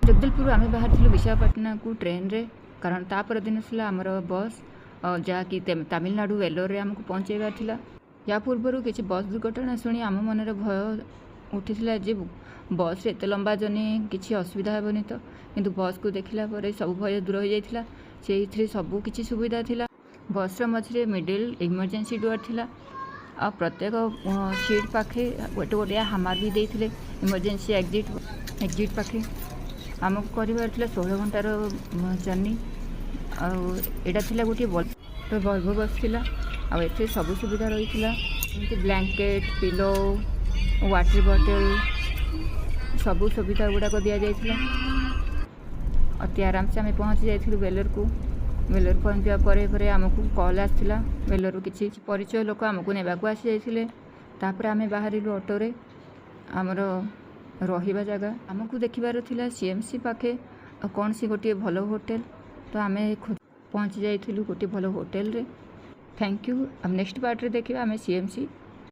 जगदलपुर आम बाहर विशाखापाटना को ट्रेन रे कारण तापर दिन था आमर बस जहाँकि तमिलनाडु वेलोर आमको पहुँचेबार था। या पूर्वर किसी बस दुर्घटना शुणी आम मन भय उठी जे बस एत लंबा जर्नी किसी असुविधा हेनी तो किंतु बस को देखला सब भय दूर हो जाता। से सबू किसी सुविधा थिला। बस मझे मिडिल इमरजेंसी डोर थिला। आ प्रत्येक सीट पाखे गोटे गोटे हामार भी देते इमरजेंसी एग्जिट पाखे आमको कर 16 घंटार जर्नी। आटा था गोटे वल्भो बस थिला। आए सब सुविधा रही है ब्लैंकेट पिलो वाटर बॉटल सब सुविधा गुड़ाक दि जाइए। अति आराम से आम पहुँची जाइलु वेलोर को। वेलोर पहुँचा पर आमको कॉल आसाला वेलोर किसी परिचय लोक आमको नेबाक आसी जाते। आम बाहर ऑटोरे आमर रहा जगह आमको देखार था सीएमसी पाखे कौन सी गोटे भल होटेल तो आम पहुँची जाइलु गोटे भल होटेल रे। Thank you. नेक्स्ट पार्ट रे देखिए आम सीएमसी